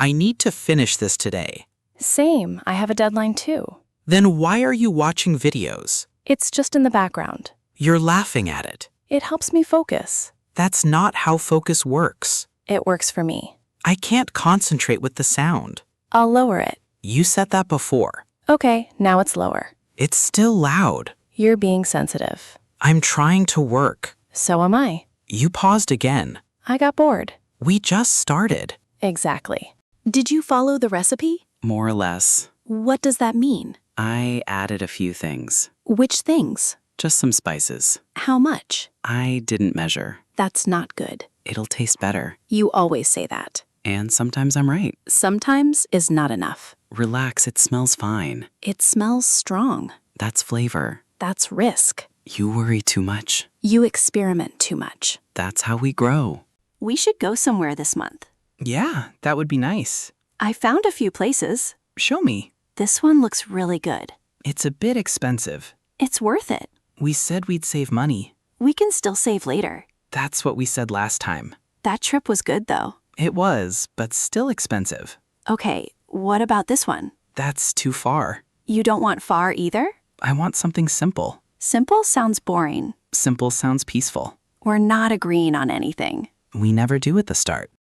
I need to finish this today. Same, I have a deadline too. Then why are you watching videos? It's just in the background. You're laughing at it. It helps me focus. That's not how focus works. It works for me. I can't concentrate with the sound. I'll lower it. You said that before. Okay, now it's lower. It's still loud. You're being sensitive. I'm trying to work. So am I. You paused again. I got bored. We just started. Exactly. Did you follow the recipe? More or less. What does that mean? I added a few things. Which things? Just some spices. How much? I didn't measure. That's not good. It'll taste better. You always say that. And sometimes I'm right. Sometimes is not enough. Relax, it smells fine. It smells strong. That's flavor. That's risk. You worry too much. You experiment too much. That's how we grow. We should go somewhere this month. Yeah, that would be nice. I found a few places. Show me. This one looks really good. It's a bit expensive. It's worth it. We said we'd save money. We can still save later. That's what we said last time. That trip was good though. It was, but still expensive. Okay, what about this one? That's too far. You don't want far either? I want something simple. Simple sounds boring. Simple sounds peaceful. We're not agreeing on anything. We never do at the start.